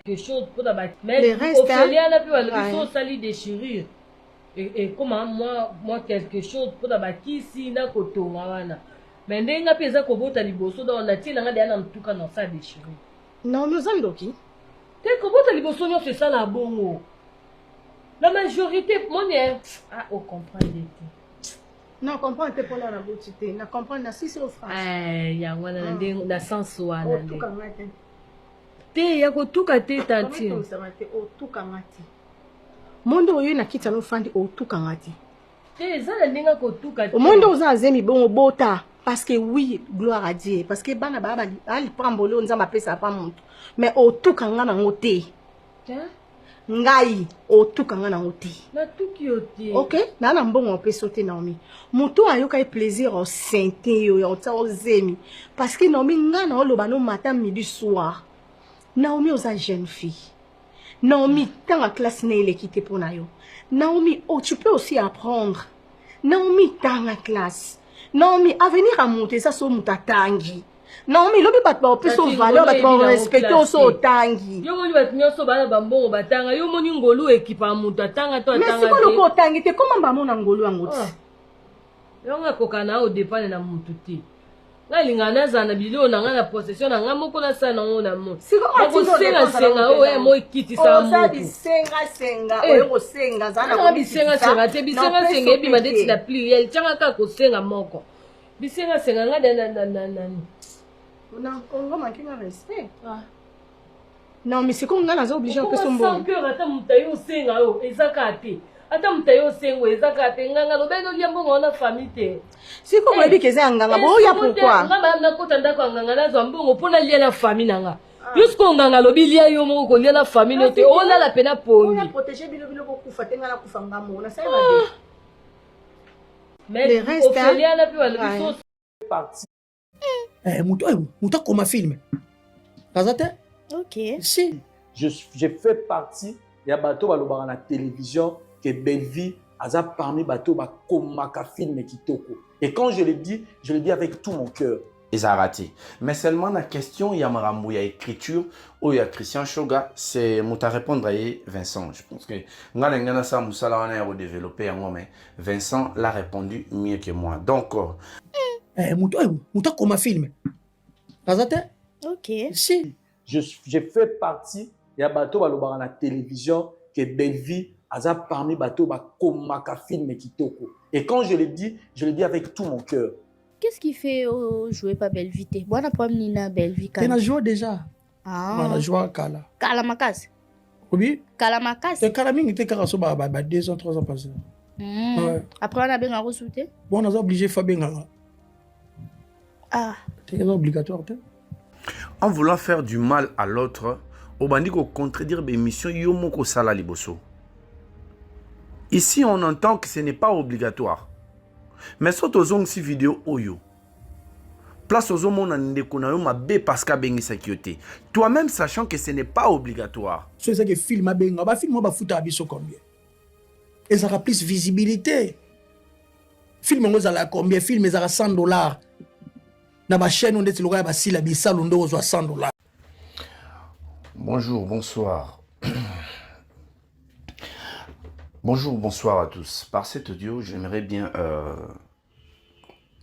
Quelque chose pour la bâtiment. Mais Les restes, Ophélia n'a pu ouais. aller sali déchirure. Et comment moi quelque chose pour la bâtiment ici na kotonga wana. Mais ndenga pesa kobota liboso dans la tina ngade ana mtuka na sa déchirure. Non, nous en doki. Te kobota liboso nyo c'est ça la bongo. La majorité mon ah on comprend les Non, comprends te pour la boutique. Na comprendre si c'est au France. ya wana ndenga na sens wana ndenga. Otuka ngate. Te ya kotuka te tanti. Comment ça te otuka ngate. Mondo oyo na kita no fandi otuka ngate. Te za ndenga kotuka te. Mondo oza zemi bon bota parce que oui, gloire à Dieu parce que bana baba ali prambolo nzamba pesa pa muntu. Mais otuka ngana ngote. Tiens. Ngai otuka ngana ngote. Na tuki yote. OK, na mbongo pe sauter Naomi. Muto ayoka e plaisir au sainté yo ya zemi parce que Naomi ngana oloba no matin midi soir. Naomi oza jeune fille. Naomi dans la classe ne il quitté pour nayo. Naomi oh tu peux aussi apprendre. Naomi dans la classe. Naomi avenir à monter ça so mutatangi. Naomi lobi bat ba opeso valeur bat ba respecter so tangi. Yo moni bat nyoso bana bambongo batanga yo moni ngolu ekipa mutatanga to atanga. Mais c'est quoi le tangi te comment ba mona ngolu angoti? Yo nga kokana o dépendre na mututi. Ngalingana zana bilio na ngana possession na ngamoko na sana ngona mo. Ko senga o e mo ikiti sa mo. Oza bisenga oyo ko senga zana ko bisenga te bisenga ebi madeti na pluriel tanga ka ko senga moko. Bisenga ngada na. Non, on va manquer de respect. Non, mais c'est qu'on a obligé à faire son bon. Sans cœur, attends, mutayo senga yo, ezakate. Attends, mutayo sengo, ezakate. Nganga lo beno liambo ngona famille. C'est qu'on va dire que c'est nganga. Bon, y a pourquoi? Ngamba na kota ndako nganga na zambongo pona lia la famille nanga. Jusqu'au nganga lo bilia yo mo ko lia la famille te. On a la pena poni. On a protégé bilo ko kufa tenga la kufa ngamo. Na ça va bien. Mais Ophélia na pu wala biso parti. Mouta comme un film. Ok. Si. J'ai fait partie de bateau à la télévision que Belleville a parmi bateau comme un film kitoko. Et quand je le dis avec tout mon cœur. Et ça a raté. Mais seulement la question, il y a Marambo, il y a écriture, ou il y a Christian Shoga, c'est Mouta répondre à Vincent. Je pense que Ngana ça Moussala on a développé un moment. Vincent l'a répondu mieux que moi. Donc Mouta comme un film. Ok. Si. J'ai fait partie de bateau à la télévision que Belleville a parmi bateau comme un film kitoko. Et quand je le dis avec tout mon cœur. Qu'est-ce qui fait jouer pas Belleville? Bon, on a pas Nina Belleville. On a joué déjà. Ah. On a joué à Kala. Kala Makas. Oui. Kala Makas. Le Kala Ming était 2 ans, 3 ans passés. Ouais. Après, on a bien resouté. Bon, on a obligé Fabien. Ah. C'est obligatoire. En voulant faire du mal à l'autre, au bandit qu'on contredire l'émission Yomoko Sala Liboso. Ici, on entend que ce n'est pas obligatoire. Mais saute aux ongles si vidéo oyo. Place aux hommes on ma bé parce qu'à bengi sécurité. Toi-même sachant que ce n'est pas obligatoire. C'est ça que film à benga, ba film ba fouta abiso combien. Et ça a plus visibilité. Film on a combien, film ça a $100. Na ba chaîne on est le gars ba sila bisa londo zo $100. Bonjour, bonsoir. Bonjour, bonsoir à tous. Par cet audio, j'aimerais bien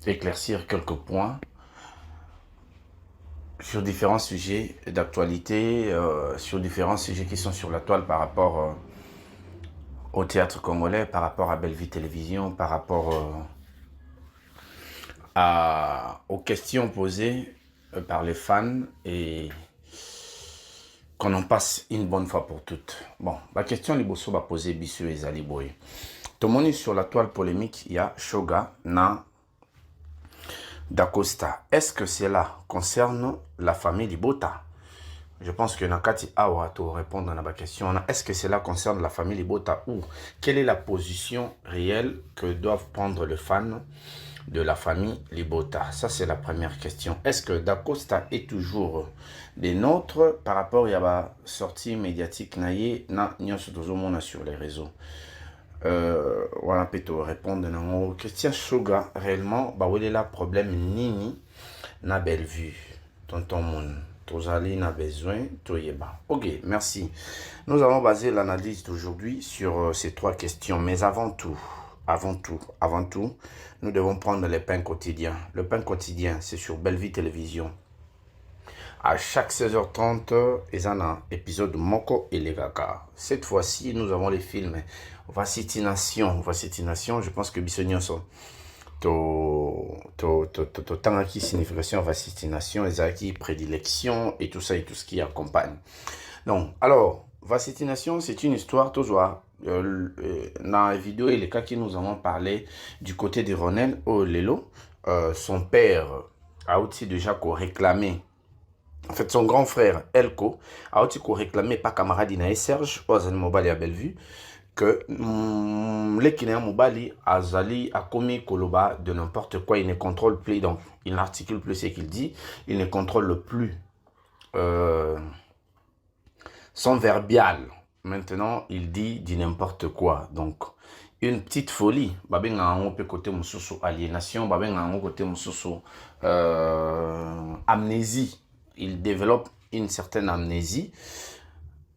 éclaircir quelques points. sur différents sujets d'actualité, sur différents sujets qui sont sur la toile par rapport au théâtre congolais, par rapport à Belle Vie Télévision, par rapport aux questions posées par les fans et qu'on en passe une bonne fois pour toutes. Bon, la question liboso va poser Bissou et Zaliboy. Tout le monde est sur la toile polémique, il y a Shoga na Dacosta. Est-ce que cela concerne la famille Libota? Je pense que Nakati Awa to répondre à la question. Est-ce que cela concerne la famille Libota ou quelle est la position réelle que doivent prendre les fans de la famille Libota? Ça, c'est la première question. Est-ce que Dacosta est toujours des nôtres par rapport à la sortie médiatique naïe na sur les réseaux? Voilà, peut répondre à Christian Shoga. Réellement, bah, où est le problème Nini na belle vue? Tonton Moun, Tozali n'a besoin, Toyeba. Ok, merci. Nous allons baser l'analyse d'aujourd'hui sur ces trois questions. Mais avant tout, nous devons prendre le pain quotidien. Le pain quotidien, c'est sur Belle Vie Télévision. À chaque 16h30, il y a un épisode Moko et les Gaga. Cette fois-ci, nous avons les films Vacitination. Je pense que Bissonioso, Tangaki signification, Vacitination, Ezaki, prédilection et tout ça et tout ce qui accompagne. Donc, alors, Vacitination, c'est une histoire, toujours. Dans la vidéo et les cas qui nous avons parlé du côté de Ronel Olelo, son père a aussi déjà réclamé. En fait, son grand frère, Elko, a aussi réclamé par camarade Inae Serge, Ozan Mobali à Bellevue, que l'équinéa Mobali a zali a commis Koloba de n'importe quoi, il ne contrôle plus, donc il n'articule plus ce qu'il dit, il ne contrôle plus son verbial. Maintenant, il dit n'importe quoi, donc une petite folie. Babenga un peu côté mususu aliénation, babenga un côté mususu amnésie. Il développe une certaine amnésie.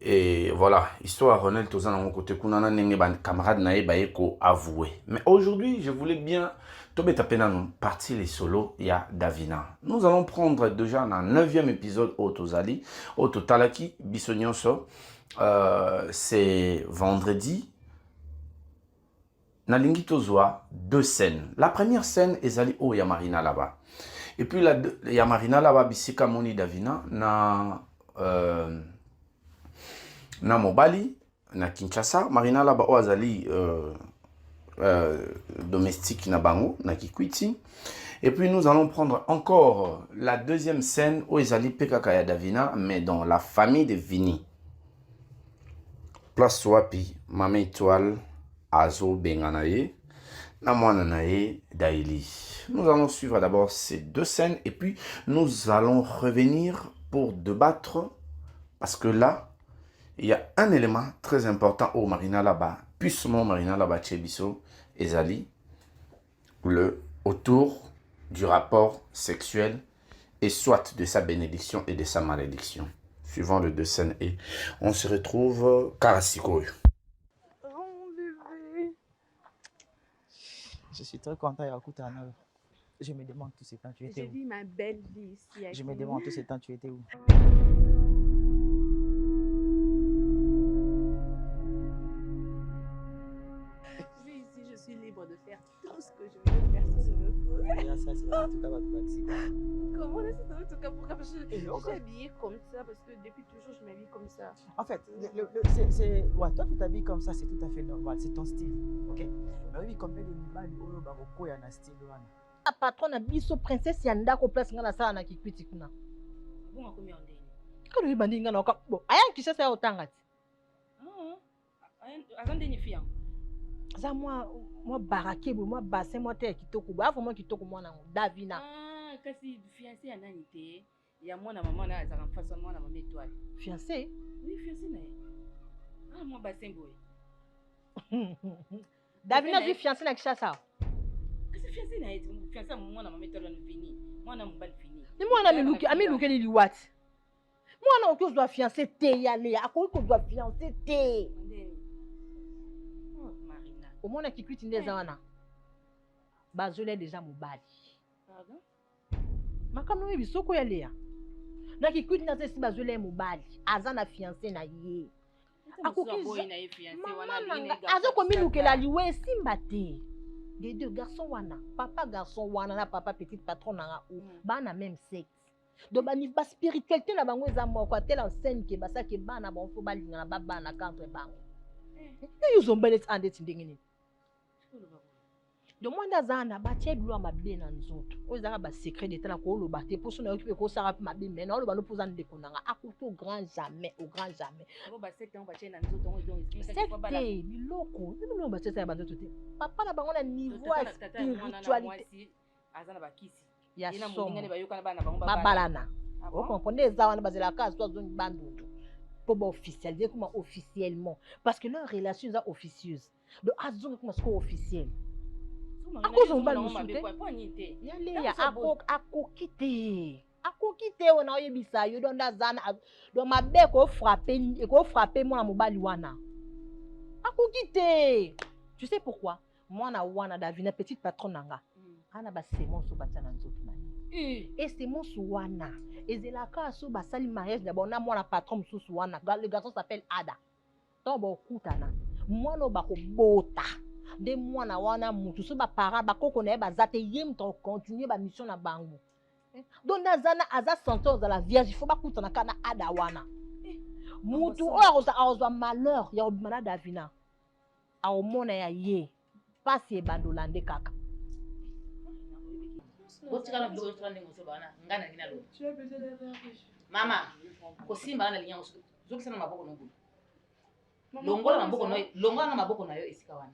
Et voilà, histoire Ronel Tozan mon côté kunana nenge ban camarade nae baeko avoué. Mais aujourd'hui, je voulais bien tomber taper dans partie les solos, il y a Davina. Nous allons prendre déjà dans le 9e épisode au Tozali, au Totalaki Bissonioso. C'est vendredi. Nalingi Tozwa, 2 scènes. La première scène est allée au Yamarina là-bas. Et puis la Yamarina là-bas, Bissika Moni Davina, na Mobali, na Kinshasa, Marina là-bas, Oazali domestique na Bango, na Kikwiti. Et puis nous allons prendre encore la deuxième scène où Ezali Pekakaya Davina, mais dans la famille de Vini. Place Wapi, Mame Étoile, Azo Benganaye, Namwananaye Daili. Nous allons suivre d'abord ces 2 scènes et puis nous allons revenir pour débattre parce que là, il y a un élément très important au Marina là-bas, puissamment Marina là-bas, Tchebiso et Zali, autour du rapport sexuel et soit de sa bénédiction et de sa malédiction. Suivant les 2 scènes et on se retrouve Karasiko. Je suis très content d'écouter Anna. Je me demande tout ce temps tu étais où? J'ai dit ma belle vie ici. Je me demande tout ce temps tu étais où? Je suis ici, je suis libre de faire tout ce que je veux faire si je veux. Ça, c'est en tout cas votre accident. Comment là, c'est en tout cas pourquoi je suis donc, habillée comme ça parce que depuis toujours je m'habille comme ça. En fait, ouais, toi tu t'habilles comme ça, c'est tout à fait normal, c'est ton style, ok? Mais oui, combien de mibali oyo bako ya na style wana? La patronne a biso princesse yanda ko place ngana sa na Kikwiti kuna. Bon, combien on dit? Quand lui bandi ngana ka bon, aya kisa sa otanga ti. Avant de nifier. Ça moi baraké moi bassin moi te kitoko ba vraiment kitoko moi na Davina. Ah, kasi fiancé ya nani te? Ya moi na maman na za remplacer moi na Mame Étoile. Fiancé? Oui, fiancé na. Ah, moi bassin boy. Davina dit fiancé na kisa sa. Kasi fiancé na fiancé moi na Mame Étoile na fini. Moi na mbali fini. Ni moi na miluki ami luki li liwat. Moi na ko doit fiancé te yale, ako ko doit fiancé te. Au moins, qui quitte les wana. Bazole déjà mobali. Pardon? Ma comme nous bisoko yale ya. donc ikuti na sesi bazwela mobali aza na fiancé na ye azokomilukela liwe esimba te les deux garçons wana papa garçon wana na papa petit patron nanga o bana même sexe donc ba spiritualité na bango eza moko atela scène ke basake bana bonfo balingana babana contre bango yozombeleti andeti ndenge nini donc mwanda zana batie bilo mabe na nzoto oyo ezaka basecret d'état na kooloba te mposo na yo kipe kosala mpe mabe me na oloba lopoza ndeko nanga akuti au grand jamais secte biloko biloko batiesa ya banzoto te papa na bango na niveau ya spiritualité ya somo babalana okomprendre eza wana bazelaka azo azongi bandundu mpo baofficialize kuma officiellement parce que leur relation eza officieuse donc azongi kuma siko officiel akozo mobali mosusu te yaleya akoki te wana oyebisa yo donc ndazana donc mabe ekofrape mwana mobali wana akoki te tu sais pourquoi mwana wana davina petite patron nanga ana basemence oyo batia na nzoto na ye esemence wana ezelaka so basali mariage na bona mwana patron mosusu wana le garçon s'appelle Ada donc bokutana mwana oyo bakobota nde mwana wana mutu so baparent bakoko na ye baza te ye mutu akocontinue bamission na bango donc ndazana aza santé ozala vierge il faut bakutana kaka na Ada wana mutu oyo akozwa malheur ya kobima na davina aomona ya ye pasi ebandola nde kaka mama kosimba na linya zokisa na maboko nongo longola na maboko na yo esika wana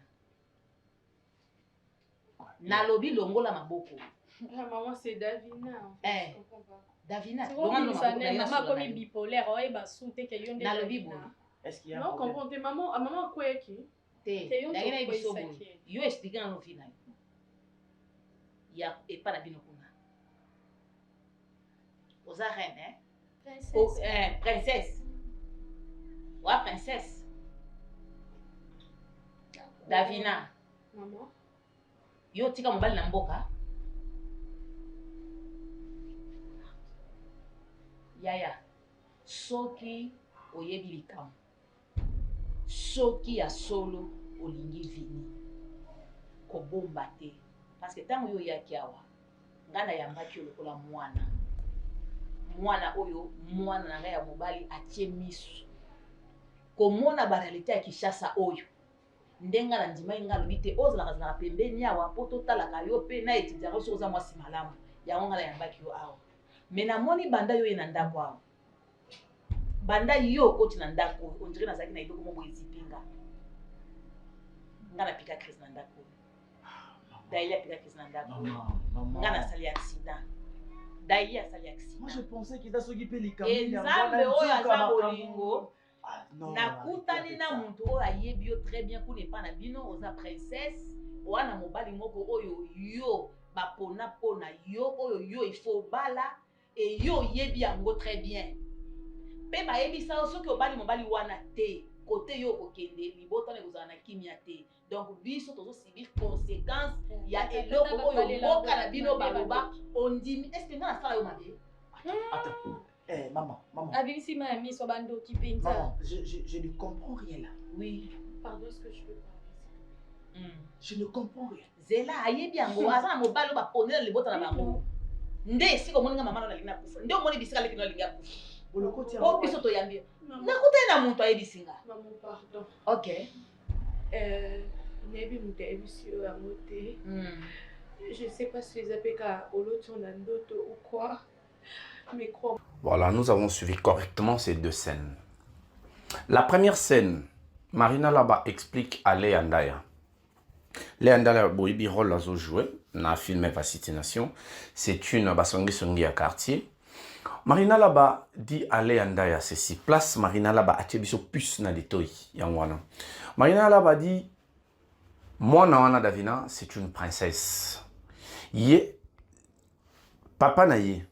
na lobi longola maboko maman c'est Davina Davina maman comme bipolaire oye basunte ke yonde na lobi bo Est-ce qu'il y a non comprends maman quoi qui te ndagina biso bo yo expliquer na lobi na ya et pas la bino kuna oza reine princesse wa princesse Davina maman yo tika mobali na mboka yaya soki oyebi likambo soki ya solo olingi vini kobomba te parce que tango yo yaki awa ngana yambaki yo lokola mwana oyo mwana na ngai ya mobali atie miso komona barealité ya Kishasa oyo ndenga na ndima inga lobi te ozalaka zalaka pembeni awa po totalaka yo pe na etidiaka so oza mwasi malamu yango ngana yambaki yo awa me namoni banda yo ye na ndako awa banda yo okoti na ndako ondire nazalaki na eloko moko ezipinga nga napika crise na ndako daili apika crise na ndako nga nasali accident daili asali accident. Moi je pensais qu'il t'a s'occupé les caméras. Nzambe oyo aza bolingo nakutani na muntu oyo ayebi yo très bien kune epa na bino oza princesse wana mobali moko oyo yo bapona pona yo oyo yo ifo bala e yo oyebi yango très bien mpe bayebisa soki obali mobali wana te kote yo okokende libota na ekozala na kimia te donc biso tozosibir conséquence ya eloko oyo mboka na bino baloba ondimi estce nga nasala yo mabe. Attends, maman. Abimisi ma amie soit bando qui peinte. Maman, je ne comprends rien là. Oui. Pardon, est-ce que je peux parler? Je ne comprends rien. Zela ayebi yango aza na mobali ba ponela libota na bango. Nde siko moninga mama na lina kufa. Nde omoni bisika leki na linga kufa. Boloko tia. O biso to yambi. Nakutana na muntu ayebisinga. Maman, pardon. OK. Nebi muta ebisio ya moté. Je sais pas si les APK au lot on a d'autres ou quoi. Mais quoi. Voilà, nous avons suivi correctement ces deux scènes. La première scène, Marina Laba explique à Léa Ndaya. Léa Ndaya boibi rôle azo joué na film Fascination. C'est une basongi songi à quartier. Marina Laba dit à Léa Ndaya ceci. Place Marina Laba a biso plus na detoi yangwana. Marina Laba dit moi na Davina, c'est une princesse. Ye papa na ye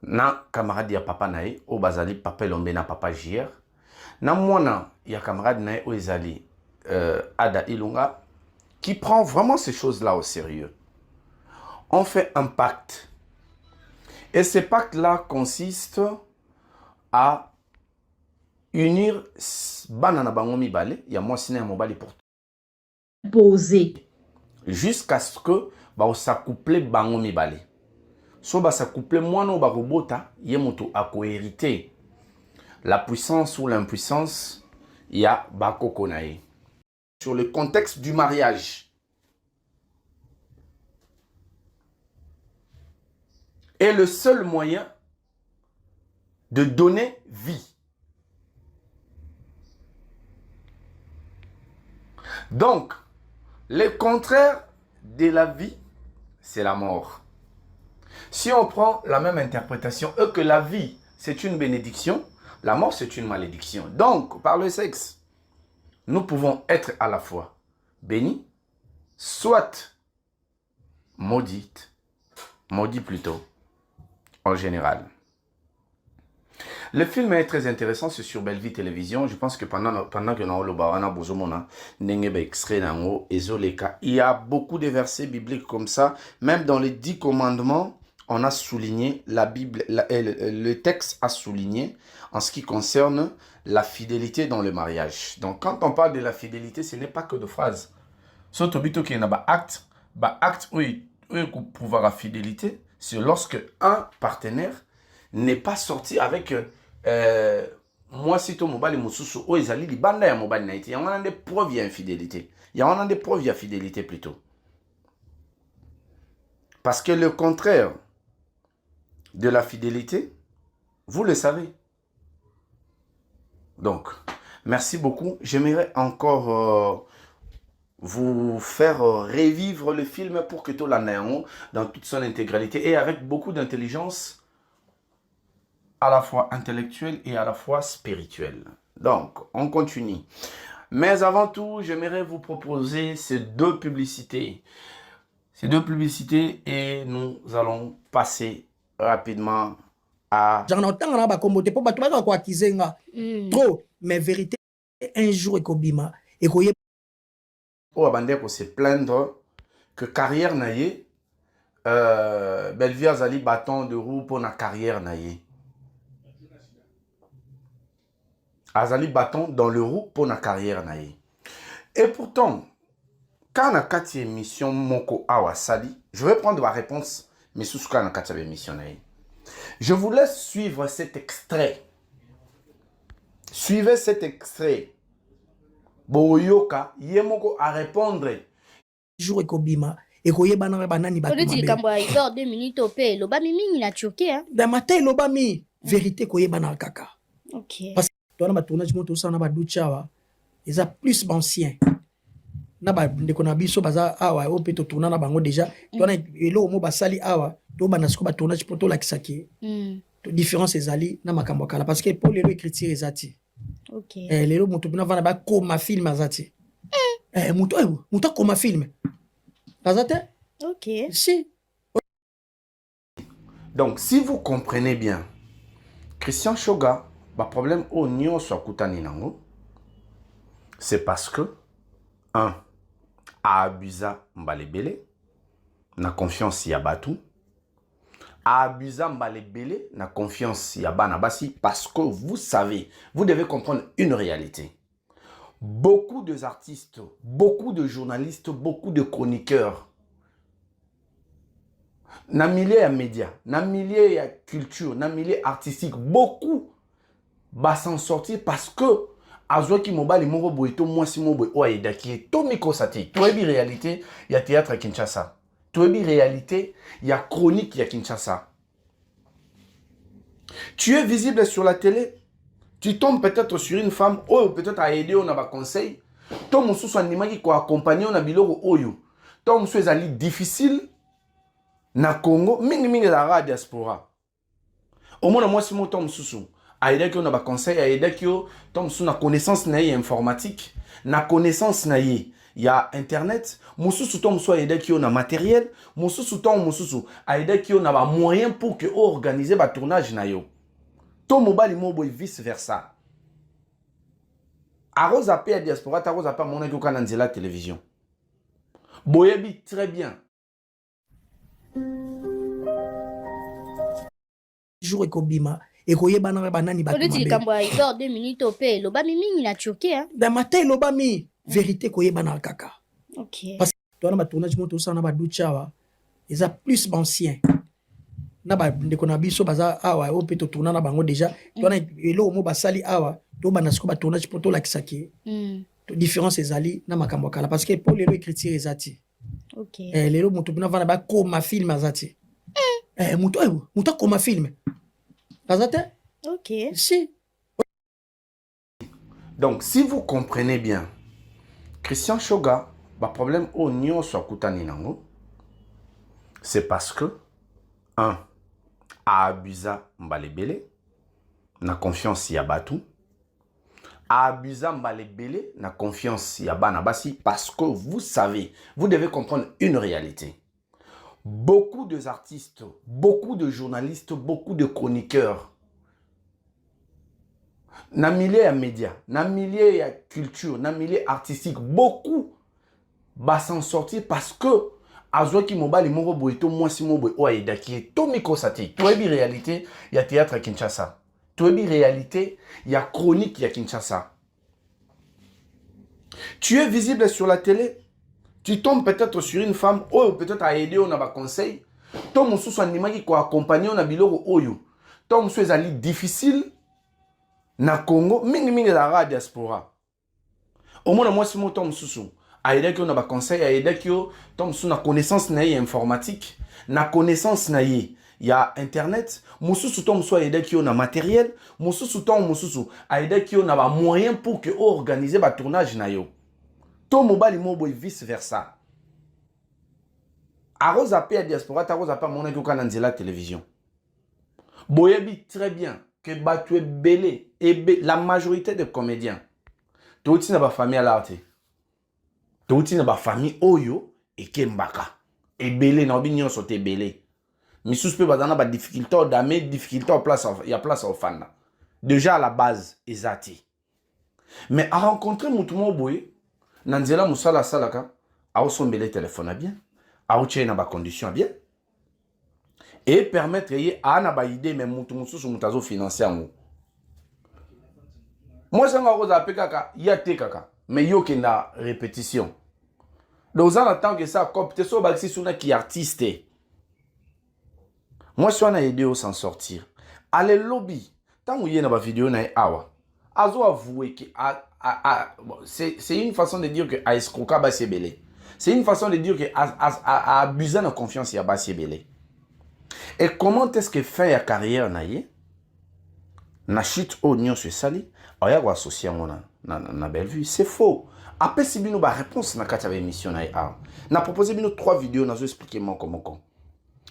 na camarade ya papa na ye o bazali papa lombe na papa JR na mwana ya camarade na ye o ezali Ada Ilunga qui prend vraiment ces choses là au sérieux. On fait un pacte Et ces pactes-là consistent à unir banana bango mibale, il y a moi siné mobali pour Poser. jusqu'à ce que ba s'accouple bango mibale. So ba s'accouple moi no ba robota, yemoto a co-hérité la puissance ou l'impuissance, il y a bako konae. Sur le contexte du mariage. Est le seul moyen de donner vie. Donc, le contraire de la vie, c'est la mort. Si on prend la même interprétation, que la vie, c'est une bénédiction, la mort, c'est une malédiction. Donc, par le sexe, nous pouvons être à la fois bénis, soit maudits plutôt, en général. Le film est très intéressant, c'est sur Bellevue Télévision. Je pense que pendant que il y a beaucoup de versets bibliques comme ça. Même dans les 10 commandements, on a souligné, la Bible, le texte a souligné en ce qui concerne la fidélité dans le mariage. Donc quand on parle de la fidélité, ce n'est pas que de phrases. Surtout qu'il y a un acte où il pouvoir la fidélité, c'est lorsque un partenaire n'est pas sorti avec moi si to mobali mususu o ezali libanda ya mobali na ite. Il y a des preuves d'infidélité. Il y a des preuves de fidélité plutôt. Parce que le contraire de la fidélité, vous le savez. Donc, merci beaucoup. J'aimerais encore vous faire revivre le film pour que tout l'année dans toute son intégralité et avec beaucoup d'intelligence à la fois intellectuelle et à la fois spirituelle. Donc, on continue. Mais avant tout, j'aimerais vous proposer ces deux publicités. Ces deux publicités et nous allons passer rapidement à... J'en entends là, comme tu peux pas quoi trop, mais vérité, un jour, ekobima, ekoye. Oh, abandé pour se plaindre que carrière naïe, Bellevue Azali bâton de roue pour la carrière naïe. Azali bâton dans le roue pour la carrière naïe. Et pourtant, quand on a 4 émissions Moko Awasali, je vais prendre ma réponse, mais sous ce qu'on a 4 émissions naïe. Je vous laisse suivre cet extrait. Suivez cet extrait. Boyoka, yemoko à répondre. Jour ekobima, ekoye banana banani bato. On dit kambo a idor 2 minutes au pé, loba mimi il a choqué hein. Da matin loba mi, vérité koye banana kaka. OK. Parce que dans ma tournage moto ça na ba duchawa, ils a plus ancien. Na ba ndeko na biso baza awa o peto tourna na bango déjà. Tona elo mo basali awa, to banasko ba tournage poto la kisaki. Différence ezali na makambo kala parce que pour lelo écriture ezati. OK. Lelo moto bina vana ba koma film azati. Moto koma film. Azati? OK. Si. Donc si vous comprenez bien, Christian Shoga, le problème au nyo soit kutani nango, c'est parce que a abusa mbalebele na confiance ya batu. Abusa mbalebele na confiance ya bana basi parce que vous savez, vous devez comprendre une réalité. Beaucoup d'artistes, beaucoup de journalistes, beaucoup de chroniqueurs, na milieu ya média, na milieu ya culture, na milieu artistique, beaucoup va s'en sortir parce que Azoki mobali moko boito moi si mobo oaida qui est to mikosati. Tu as bi réalité, il y a théâtre à Kinshasa. Tu as bi réalité, il y a chronique à Kinshasa. Tu es visible sur la télé, tu tombes peut-être sur une femme ou peut-être à aider on a ba conseil. Tom musu so anima ki ko accompagner on a biloko oyo. Tom musu ezali difficile na Congo, mingi la diaspora. Au moins moi si mo tom musu aide qui on a ba conseil aide qui tom sous na connaissance na informatique na connaissance na il y a internet mususu tom so aide qui on a matériel mususu tom mususu aide qui on a ba moyen pour que organiser ba tournage na yo to mobali mobo et vice versa aroza pe diaspora ta roza pa mona ko kana nzela télévision boyebi très bien jour ekobima ekoyebana banani bato Odi likambo ya Igor 2 minutes opé lobami mingi na choqué hein. Da matin lobami vérité koyebana kaka. OK. Parce que toi na ba tournage moto ça na ba duchawa ils a plus ancien. Na ba ndeko na biso baza awa o peto tourna na bango déjà toi na elo mo basali awa to bana siko ba tournage poto la kisaki. Différence ezali na makambo kala parce que pour lelo écriture ezati. OK. Lelo moto bina vana ba ko ma film azati. Moto ko ma film. Azati? OK. Si. Donc, si vous comprenez bien, Christian Shoga, le problème au Nyon soit Koutani Nango, c'est parce que, un, a abusé Mbalebele, na confiance Yabatou, a abusé Mbalebele, na confiance Yabanabasi, parce que vous savez, vous devez comprendre une réalité. Beaucoup d'artistes, beaucoup de journalistes, beaucoup de chroniqueurs, na milieu ya média, na milieu ya culture, na milieu artistique, beaucoup va s'en sortir parce que azo ki mobali moko boy to mwasi mo boy o aida ki to miko sati. To ebi réalité ya théâtre à Kinshasa. To ebi réalité ya chronique ya Kinshasa. Tu es visible sur la télé, tu tombes peut-être sur une femme ou peut-être à aider on a ba conseil. To mususu anima ki ko accompagner on a biloko oyo. To mususu ezali difficile na Congo, mingi la diaspora. Au moins, moi, si je suis aide que on a ba conseil, aide que tom sous na connaissance na informatique, na connaissance na y a internet, mususu tom soit aide que on a matériel, mususu tom mususu aide que on a ba moyen pour que organiser ba tournage na yo. Tom mobile mobo et vice versa. Arosa pe diaspora, arosa pa mona ko kananzela télévision. Boyebi très bien que battu belé et la majorité des comédiens tout na ba famille à l'arte tout na ba famille oyo et kembaka et belé na obinyo sote belé misus pe bazana ba difficulté d'amener difficulté en place il y a place au fanda déjà à la base ezati mais à rencontrer mutumo boy nanzela musala salaka a osombele téléphone bien a na ba condition bien et permettre à na ba idée même mutuso mutazo financier mo moi ça nga koza pekaka ya te kaka mais yo ke na répétition donc ça attend que ça copte so ba si suna qui artiste moi si on a aidé au s'en sortir allez lobby tant où y na ba vidéo na awa azo avouer que c'est une façon de dire que a escroquer ba sebelé c'est une façon de dire que a abuser de confiance ya ba sebelé. Et comment est-ce que fait la carrière naïe na chute au Nyon sur sali aya ko associer na belle vue c'est faux après si bino ba réponse na kati ya émission naïe na proposer bino 3 vidéos na zo expliquer moi comment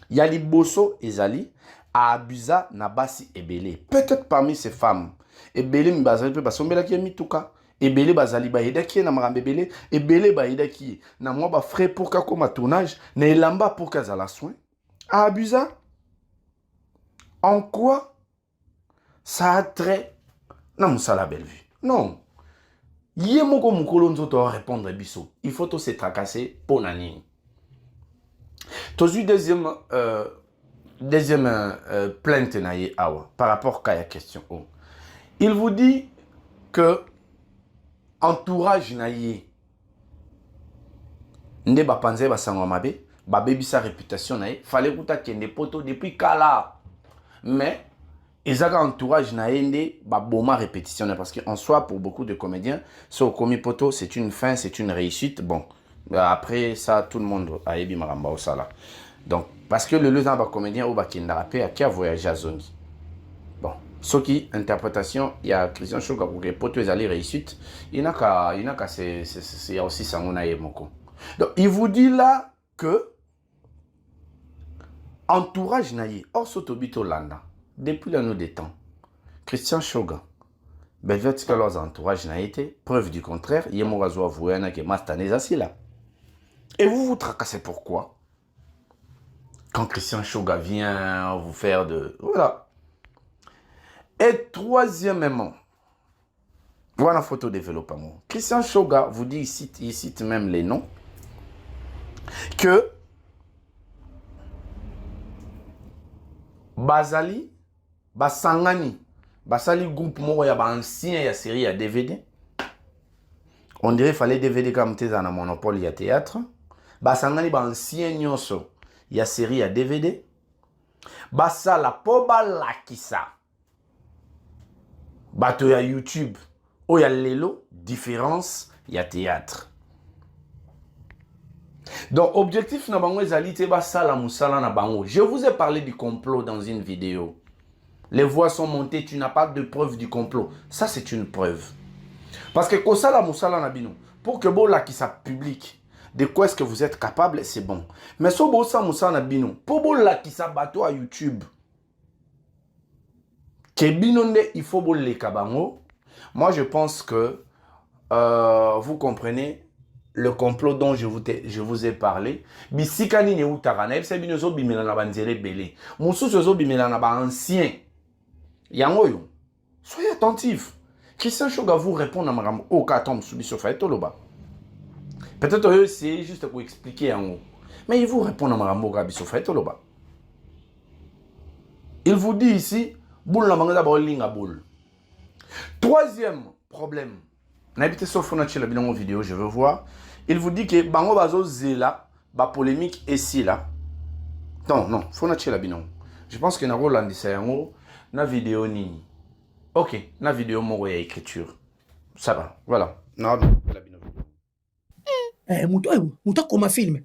il y a liboso ezali a abusa na basi ebele peut-être parmi ces femmes ebele mbazali pe basombela ki mituka ebele bazali ba yedaki na marambe ebele ebele ba yedaki na moi ba frère pour ka koma tournage na elamba pour ka za la soin a abusa. En quoi ça a trait na musala belle vue? Non. Yé moko mukolo nzoto répondre biso. Il faut tout se tracasser pour nani. Tozu deuxième plainte na ye awa par rapport à la question. Il vous dit que entourage na ye nde ba panze ba sangwa mabe ba bebi sa réputation na ye fallait kuta kende poto depuis kala. Mais ils ont un entourage naïndé boma répétition parce qu'en soi pour beaucoup de comédiens ce commis poto c'est une fin, c'est une réussite. Bon après ça tout le monde a ébi maramba au sala donc parce que le lieutenant ba comédien ou ba kindarapé a qui a voyagé à Zongi. Bon ce qui interprétation il y a Christian Shoga pour que poto les aller réussite il n'a qu'à c'est il y a aussi sangona et moko. Donc il vous dit là que entourage naïe or sotobito landa depuis la nuit des temps Christian Shoga belvet que leurs entourage n'a été preuve du contraire yemorazo avoué na que mastaneza si là et vous vous tracassez pourquoi quand Christian Shoga vient vous faire de voilà. Et troisièmement voilà la photo développement Christian Shoga vous dit il cite même les noms que Bazali basangani basali groupe moko ya ancien ya série ya DVD. On dirait fallait DVD comme t'es dans un monopole ya théâtre. Basangani ancien nyonso ya série ya DVD. Basala po balakisa bato ya YouTube o ya lelo différence ya théâtre. Donc objectif na bango ezali te basala musala na bango. Je vous ai parlé du complot dans une vidéo. Les voix sont montées, tu n'as pas de preuve du complot. Ça c'est une preuve. Parce que kosala musala na bino pour que bo lakisa public de quoi est-ce que vous êtes capable, c'est bon. Mais so bo sa musala na bino pour bo lakisa bato à YouTube. Que binonde il faut bo le kabango. Moi je pense que vous comprenez le complot dont je vous ai parlé. Bisikani ne utarana, c'est bino zo bimela na banzele belé. Mususu zo bimela na ba ancien. Yango yo. Soyez attentifs. Christian Shoga vous répond à ma au katom subiso fa etoloba. Peut-être que c'est juste pour expliquer en haut. Mais il vous répond à ma biso fa etoloba. Il vous dit ici boule la manga ba linga boule. Troisième problème. N'habitez sauf on a chez la bilan vidéo, je veux voir. Il vous dit que bango bazo zela ba polémique ici là. Non, faut na chez la bilan. Je pense que na Roland Sayango na vidéo ni. OK, na vidéo mo ya écriture. Ça va. Voilà. Na la bilan vidéo. Muto comme film.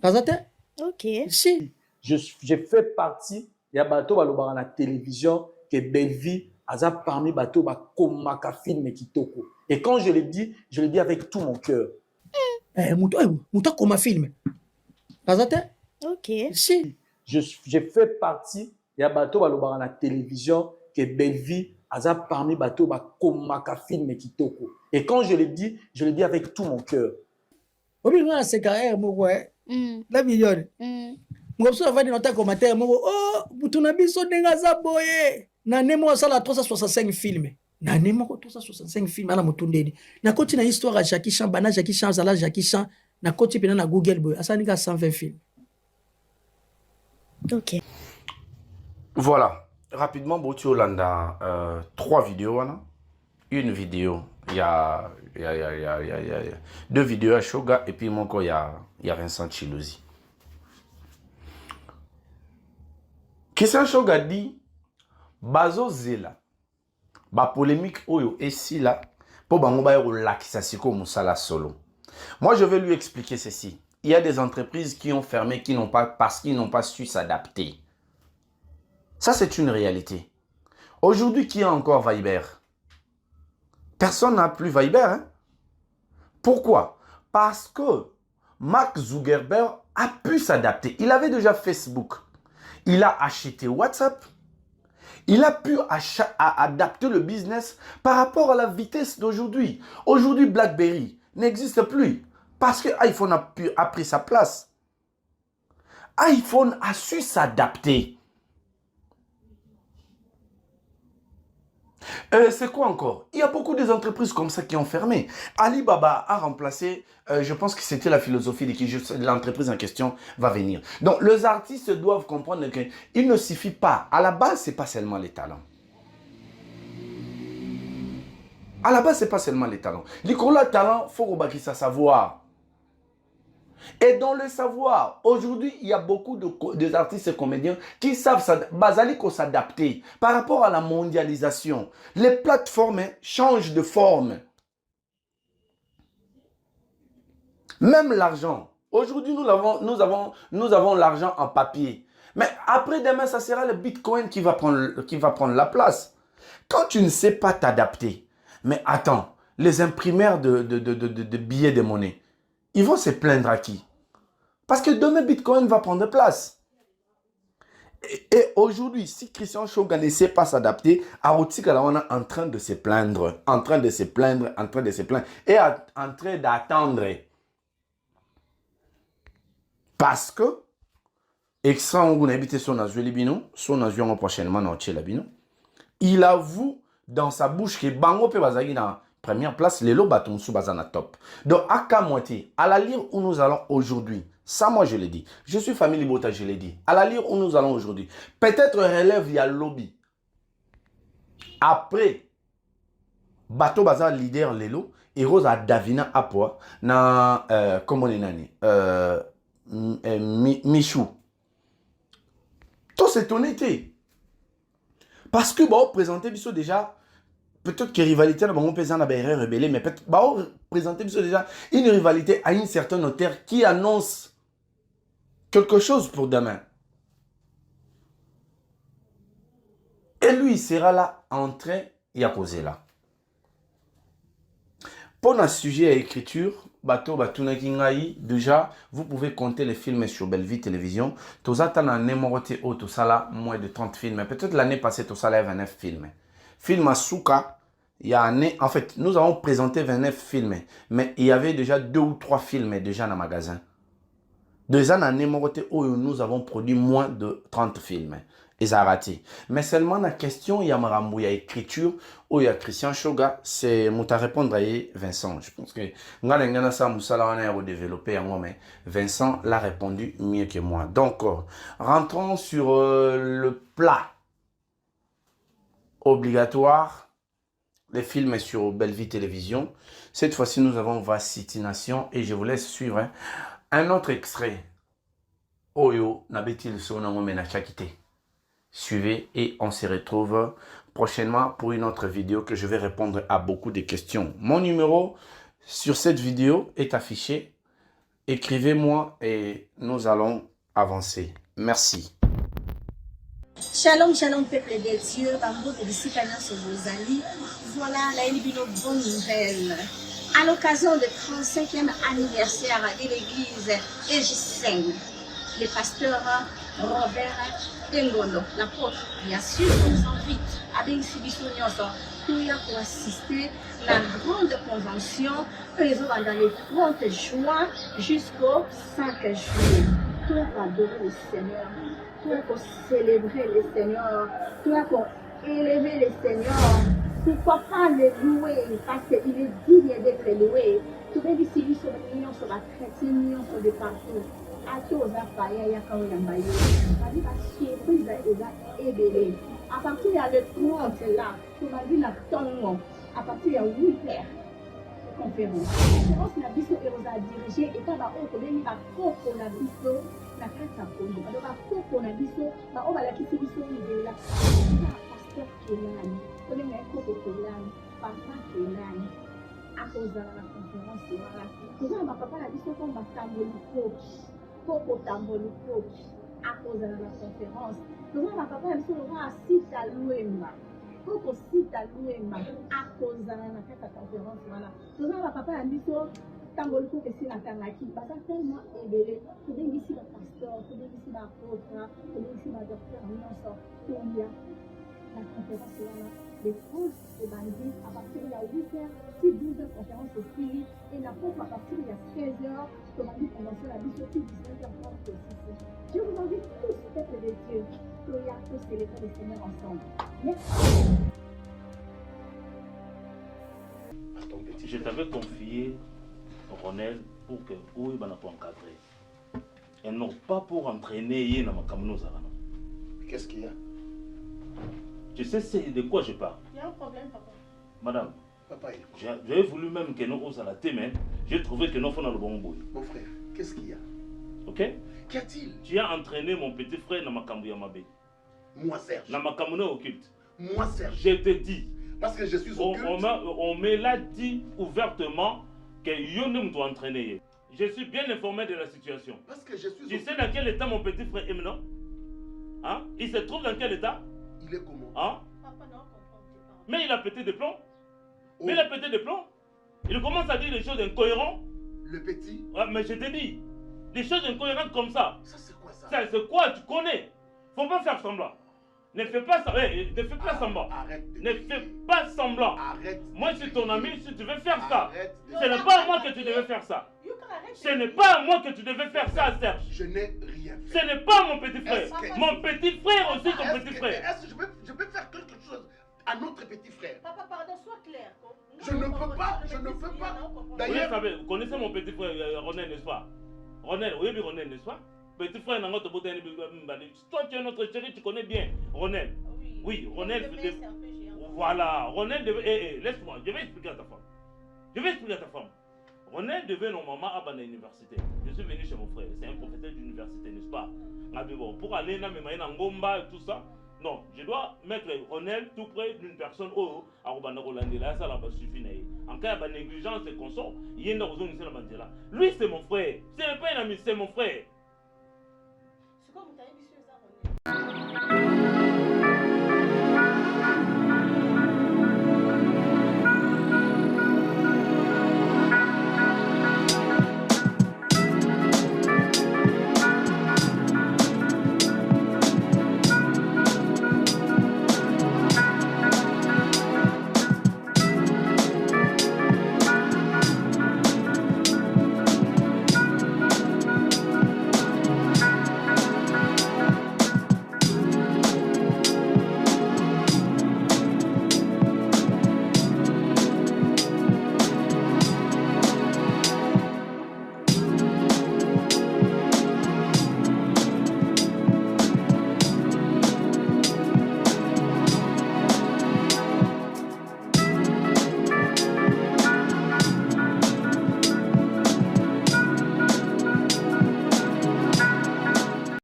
Kazate? Ok. Si. J'ai fait partie ya bato balobara na télévision que Belleville aza parmi bato ba komaka film kitoko. Et quand je le dis avec tout mon cœur. Muto comme film. Kazate? Ok. Si. J'ai fait partie ya bato balobara na télévision que Belleville aza parmi bato ba komaka film kitoko. Et quand je le dis avec tout mon cœur. Obi ngana se carrière moko la million. Ngopso avandi nota commentaire moko oh butuna biso denga za boye. Na nemo sala 365 films. Na nemo 365 films ala mutundeni. Na koti na histoire ya Jackie Chan bana Jackie Chan zala Jackie Chan na koti pena na Google boy. Asani ka 120 films. Ok. Voilà. Rapidement, Boti Olanda, 3 vidéos. Une vidéo, il y a 2 vidéos à Shoga et puis il y a Vincent Chilozi. Christian Shoga dit Bazo Zela, ba polémique oyo ici là, pour bango ba yoro lakisa siko musala solo. Moi je vais lui expliquer ceci. Il y a des entreprises qui ont fermé parce qu'ils n'ont pas su s'adapter. Ça, c'est une réalité. Aujourd'hui, qui a encore Viber? Personne n'a plus Viber. Hein? Pourquoi? Parce que Mark Zuckerberg a pu s'adapter. Il avait déjà Facebook. Il a acheté WhatsApp. Il a pu adapter le business par rapport à la vitesse d'aujourd'hui. Aujourd'hui, BlackBerry n'existe plus parce que iPhone a pris sa place. iPhone a su s'adapter. C'est quoi encore? Il y a beaucoup d'entreprises comme ça qui ont fermé. Alibaba a remplacé, je pense que c'était la philosophie de l'entreprise en question va venir. Donc, les artistes doivent comprendre qu'il ne suffit pas. À la base, ce n'est pas seulement les talents. À la base, ce n'est pas seulement les talents. Les talents, il faut que ça savoir. Et dans le savoir, aujourd'hui, il y a beaucoup de artistes et comédiens qui savent s'adapter par rapport à la mondialisation. Les plateformes changent de forme. Même l'argent. Aujourd'hui, nous avons l'argent en papier. Mais après-demain, ça sera le Bitcoin qui va prendre la place. Quand tu ne sais pas t'adapter, mais attends, les imprimeurs de billets de monnaie, ils vont se plaindre à qui? Parce que demain, Bitcoin va prendre place. Et aujourd'hui, si Christian Shoga ne sait pas s'adapter, Arotikala, on est en train de se plaindre, en train de se plaindre, et en train d'attendre. Parce que, il avoue dans sa bouche que Bango peut bazagi dans première place, les lobatons sous bazana top. Donc, à Kamoiti, à la lire où nous allons aujourd'hui, ça, moi, je l'ai dit. Je suis famille Bota, je l'ai dit. À la lire où nous allons aujourd'hui, peut-être relève, il y a lobby. après bato baza leader lelo Rose a Davina Apoa na comment on est nani Michou. Tout c'est honnêteté. Parce que bah présenter biso déjà peut-être que rivalité na bango pesa na ba erreur rebelle mais peut-être bah présenter biso déjà une rivalité à une certaine hauteur qui annonce quelque chose pour demain. Et lui il sera là en train de causer là. Pour un sujet à écriture, bateau batunaki ngai, déjà, vous pouvez compter les films sur Bellevue Télévision. Tous attendent un numéro au tout ça là, moins de 30 films. Peut-être l'année passée, tout ça là, 29 films. Film à Souka, il y a année, en fait, nous avons présenté 29 films, mais il y avait déjà 2 ou 3 films déjà dans le magasin. Deux ans, numéro où nous avons produit moins de 30 films. Et ça a raté. Mais seulement la question, il y a Marambo, il y a écriture, où il y a Christian Shoga, c'est Mouta répondre à Vincent. Je pense que Vincent l'a répondu mieux que moi. Donc, rentrons sur le plat obligatoire, les films sur Bellevue Télévision. Cette fois-ci, nous avons City Nation et je vous laisse suivre un autre extrait. Oyo, Nabetil Sonamo Menachakite. Suivez et on se retrouve prochainement pour une autre vidéo que je vais répondre à beaucoup de questions. Mon numéro sur cette vidéo est affiché. Écrivez-moi et nous allons avancer. Merci. Shalom, shalom, peuple de Dieu. Bambo de Bissipana sur vos amis. Voilà la Elibino bonne nouvelle. À l'occasion du 35e anniversaire de l'église Ejisen, le pasteur Robert Tengono, l'apôtre, bien sûr, nous invite à bénéficier pour assister à la grande convention que les autres dans le 30 juin jusqu'au 5 juillet. Tout pour adorer le Seigneur, tout pour célébrer le Seigneur, tout pour élever le Seigneur. Pourquoi pas le louer parce qu'il est digne d'être loué. Tout le monde ici sur la million, sur la chrétienne, sur de partout. À tous à partir de le 30 là, tout va dire à partir de 8 heures. Conférence. Conférence na biso eroza diriger et pas ba o ko bengi ba koko na biso na kata kondo. Alors ba koko na biso ba o ba la kisi biso ni la pasteur Kelani. On est un koko Kelani, papa Kelani. À cause de la conférence là. Nous ba papa na biso comme ba tamboli koki. Koko tamboli koki. À cause de la conférence. Nous ba papa na biso va sita luemba. Koko sita luemba à cause de la conférence là. Nous avons papa a dit que tamboli koki si na tangaki basa tellement ébélé. Tout bien ici le pasteur, tout bien ici l'apôtre, tout bien ici le docteur Nyonso. Tout la conférence là. Les France et bandits à partir de 8h, si 12h conférence aussi, et la prof à partir de 16h, comme on dit convention la vie aussi 19h30 aussi. Je vous invite tous, peuple de Dieu, pour y aller célébrer le Seigneur ensemble. Merci. Je t'avais confié Ronel pour que oui, ben pas encadré. Et non pas pour entraîner dans ma caméra. Qu'est-ce qu'il y a? Je sais de quoi je parle. Il y a un problème, papa. Madame, Papa, j'avais voulu même que nous osons la mais j'ai trouvé que nous faisons le bon bout. mon frère, qu'est-ce qu'il y a? Ok? Qu'y a-t-il? Tu as entraîné mon petit frère dans ma caméra. Moi, Serge. Dans ma caméra occulte. Moi, Serge. Je te dis. Parce que je suis occulte. On me l'a dit ouvertement que Yonem doit entraîner. Je suis bien informé de la situation. Parce que je suis Tu sais dans quel état mon petit frère est maintenant? Hein? Il se trouve dans quel état? Il est comment? Hein? Papa, non, comprends. Mais il a pété des plombs. Oh. Mais il a pété des plombs. Il commence à dire des choses incohérentes. Le petit? Ah, mais je te dis, des choses incohérentes comme ça. Ça, c'est quoi ça? Ça, c'est quoi? Tu connais. Faut pas faire semblant. Ne fais pas ça. Ne fais pas semblant. Arrête. Ne fais pas semblant. Arrête. Moi, je suis ton ami. Si tu veux faire ça, Arrête. ce n'est pas à moi que tu devais faire ça. Ce n'est pas à moi que tu devais faire ça, Serge. Je n'ai rien fait. Ce n'est pas mon petit frère. que- Mon petit frère aussi, ton petit frère. Est-ce que je peux faire quelque chose à notre petit frère? Papa, pardon, sois clair. Je ne peux pas, je ne peux pas. D'ailleurs, Vous connaissez mon petit frère Ronel, n'est-ce pas? Ronel, oui, Ronel, n'est-ce pas? Petit frère, toi tu es notre chéri, tu connais bien Ronel. Oui, Ronel. Voilà, Ronel devait... laisse-moi, je vais expliquer à ta femme. Ronel devait normalement à l'université. Je suis venu chez mon frère, c'est un professeur d'université, n'est-ce pas? Bon, pour aller dans Ngomba et tout ça, non, je dois mettre Ronel tout près d'une personne à Rolandela, ça là-bas suffit. En cas de négligence et consort, il y a une raison ici là. Lui, c'est mon frère. C'est pas un ami, c'est mon frère.